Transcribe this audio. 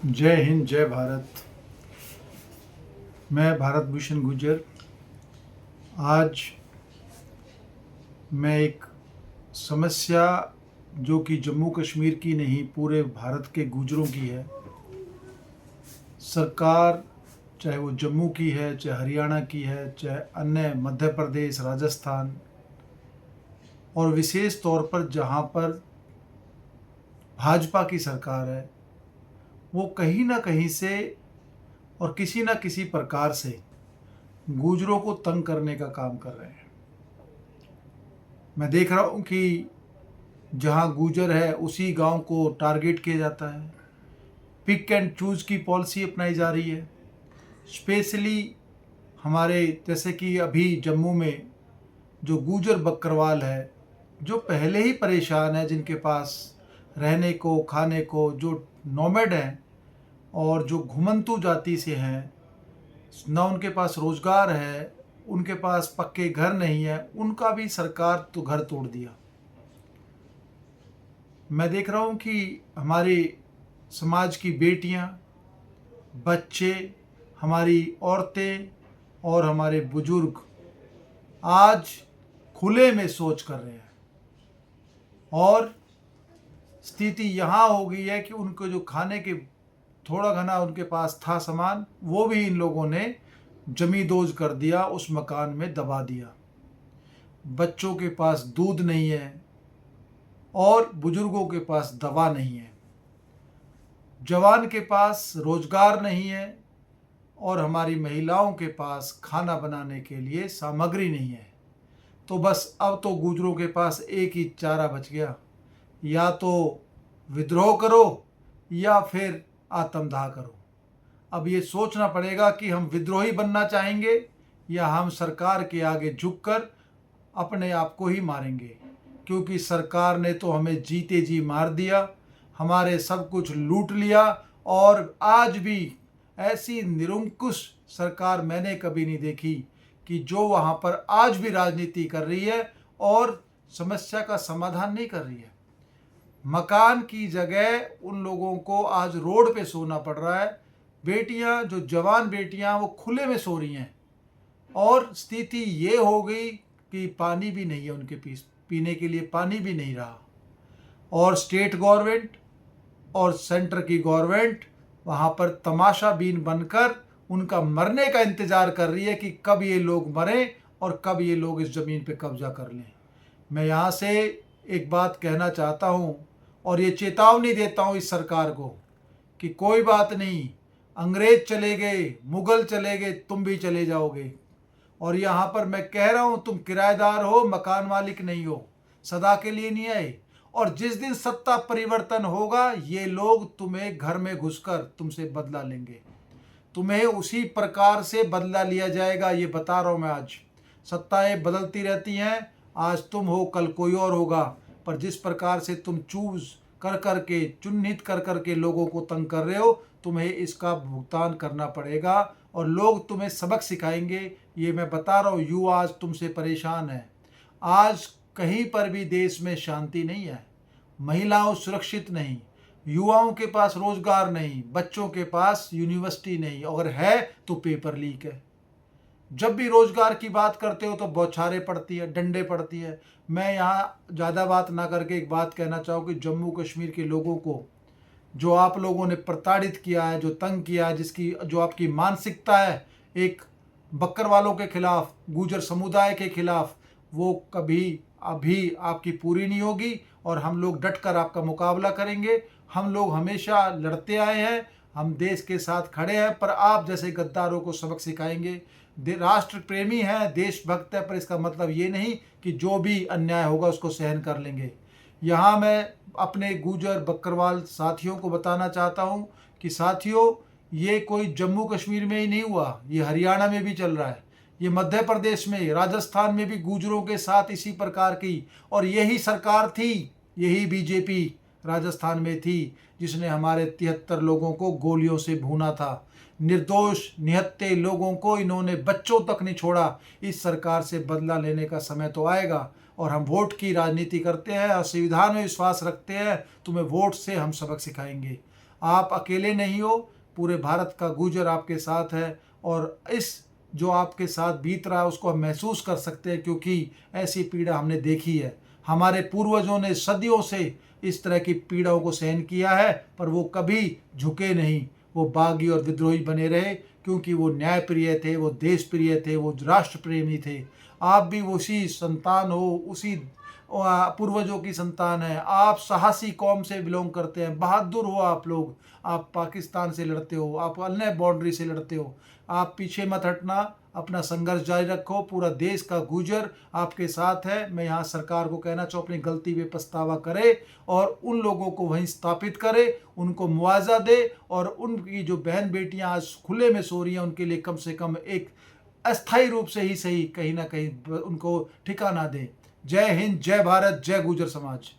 जय हिंद, जय भारत। मैं भारत भूषण गुर्जर। आज मैं एक समस्या जो कि जम्मू कश्मीर की नहीं, पूरे भारत के गुर्जरों की है। सरकार, चाहे वो जम्मू की है, चाहे हरियाणा की है, चाहे अन्य मध्य प्रदेश, राजस्थान, और विशेष तौर पर जहाँ पर भाजपा की सरकार है, वो कहीं ना कहीं से और किसी न किसी प्रकार से गुर्जरों को तंग करने का काम कर रहे हैं। मैं देख रहा हूँ कि जहाँ गुर्जर है उसी गांव को टारगेट किया जाता है। पिक एंड चूज़ की पॉलिसी अपनाई जा रही है। स्पेशली हमारे जैसे कि अभी जम्मू में जो गुर्जर बकरवाल है, जो पहले ही परेशान है, जिनके पास रहने को, खाने को, जो नोमैड हैं और जो घुमंतू जाति से हैं, ना उनके पास रोज़गार है, उनके पास पक्के घर नहीं है, उनका भी सरकार तो घर तोड़ दिया। मैं देख रहा हूँ कि हमारे समाज की बेटियाँ, बच्चे, हमारी औरतें और हमारे बुजुर्ग आज खुले में शौच कर रहे हैं, और स्थिति यहाँ हो गई है कि उनको जो खाने के थोड़ा घना उनके पास था सामान, वो भी इन लोगों ने जमींदोज कर दिया, उस मकान में दबा दिया। बच्चों के पास दूध नहीं है और बुजुर्गों के पास दवा नहीं है, जवान के पास रोजगार नहीं है और हमारी महिलाओं के पास खाना बनाने के लिए सामग्री नहीं है। तो बस अब तो गुर्जरों के पास एक ही चारा बच गया, या तो विद्रोह करो या फिर आत्मदाह करो। अब ये सोचना पड़ेगा कि हम विद्रोही बनना चाहेंगे या हम सरकार के आगे झुककर अपने आप को ही मारेंगे, क्योंकि सरकार ने तो हमें जीते जी मार दिया, हमारे सब कुछ लूट लिया। और आज भी ऐसी निरंकुश सरकार मैंने कभी नहीं देखी कि जो वहाँ पर आज भी राजनीति कर रही है और समस्या का समाधान नहीं कर रही है। मकान की जगह उन लोगों को आज रोड पे सोना पड़ रहा है। बेटियां, जो जवान बेटियां, वो खुले में सो रही हैं, और स्थिति ये हो गई कि पानी भी नहीं है उनके पीने के लिए, पानी भी नहीं रहा। और स्टेट गवर्नमेंट और सेंटर की गवर्नमेंट वहाँ पर तमाशाबीन बनकर उनका मरने का इंतज़ार कर रही है कि कब ये लोग मरें और कब ये लोग इस ज़मीन पे कब्जा कर लें। मैं यहाँ से एक बात कहना चाहता हूँ और ये चेतावनी देता हूँ इस सरकार को कि कोई बात नहीं, अंग्रेज चले गए, मुग़ल चले गए, तुम भी चले जाओगे। और यहाँ पर मैं कह रहा हूँ, तुम किराएदार हो, मकान मालिक नहीं हो, सदा के लिए नहीं आए। और जिस दिन सत्ता परिवर्तन होगा, ये लोग तुम्हें घर में घुसकर तुमसे बदला लेंगे, तुम्हें उसी प्रकार से बदला लिया जाएगा। ये बता रहा हूँ मैं। आज सत्ताएं बदलती रहती हैं, आज तुम हो, कल कोई और होगा, पर जिस प्रकार से तुम चूज कर कर के, चिन्हित कर कर के लोगों को तंग कर रहे हो, तुम्हें इसका भुगतान करना पड़ेगा और लोग तुम्हें सबक सिखाएंगे। ये मैं बता रहा हूँ। युवा आज तुमसे परेशान है। आज कहीं पर भी देश में शांति नहीं है, महिलाओं सुरक्षित नहीं, युवाओं के पास रोजगार नहीं, बच्चों के पास यूनिवर्सिटी नहीं, अगर है तो पेपर लीक है। जब भी रोजगार की बात करते हो तो बौछारें पड़ती है, डंडे पड़ती है। मैं यहाँ ज़्यादा बात ना करके एक बात कहना चाहूँ कि जम्मू कश्मीर के लोगों को जो आप लोगों ने प्रताड़ित किया है, जो तंग किया है, जो आपकी मानसिकता है एक बकरवालों के खिलाफ, गुर्जर समुदाय के खिलाफ, वो कभी अभी आपकी पूरी नहीं होगी और हम लोग डटकर आपका मुकाबला करेंगे। हम लोग हमेशा लड़ते आए हैं, हम देश के साथ खड़े हैं, पर आप जैसे गद्दारों को सबक सिखाएंगे। राष्ट्र प्रेमी हैं, देशभक्त है, पर इसका मतलब ये नहीं कि जो भी अन्याय होगा उसको सहन कर लेंगे। यहाँ मैं अपने गुर्जर बकरवाल साथियों को बताना चाहता हूँ कि साथियों, ये कोई जम्मू कश्मीर में ही नहीं हुआ, ये हरियाणा में भी चल रहा है, ये मध्य प्रदेश में, राजस्थान में भी गुर्जरों के साथ इसी प्रकार की, और यही सरकार थी, यही बीजेपी राजस्थान में थी जिसने हमारे 73 लोगों को गोलियों से भूना था। निर्दोष निहत्थे लोगों को इन्होंने बच्चों तक नहीं छोड़ा। इस सरकार से बदला लेने का समय तो आएगा, और हम वोट की राजनीति करते हैं और संविधान में विश्वास रखते हैं। तुम्हें वोट से हम सबक सिखाएंगे। आप अकेले नहीं हो, पूरे भारत का गुजर आपके साथ है। और इस जो आपके साथ बीत रहा है उसको हम महसूस कर सकते हैं, क्योंकि ऐसी पीड़ा हमने देखी है। हमारे पूर्वजों ने सदियों से इस तरह की पीड़ाओं को सहन किया है, पर वो कभी झुके नहीं, वो बागी और विद्रोही बने रहे, क्योंकि वो न्यायप्रिय थे, वो देश प्रिय थे, वो राष्ट्र प्रेमी थे। आप भी उसी संतान हो, उसी पूर्वजों की संतान है। आप साहसी कौम से बिलोंग करते हैं, बहादुर हो आप लोग। आप पाकिस्तान से लड़ते हो, आप अन्य बाउंड्री से लड़ते हो। आप पीछे मत हटना, अपना संघर्ष जारी रखो। पूरा देश का गुजर आपके साथ है। मैं यहाँ सरकार को कहना चाहूँ, अपनी गलती पे पछतावा करे और उन लोगों को वहीं स्थापित करे, उनको मुआवजा दे, और उनकी जो बहन बेटियां आज खुले में सो रही हैं उनके लिए कम से कम एक अस्थायी रूप से ही सही कहीं ना कहीं उनको ठिकाना दें। जय हिंद, जय भारत, जय गुजर समाज।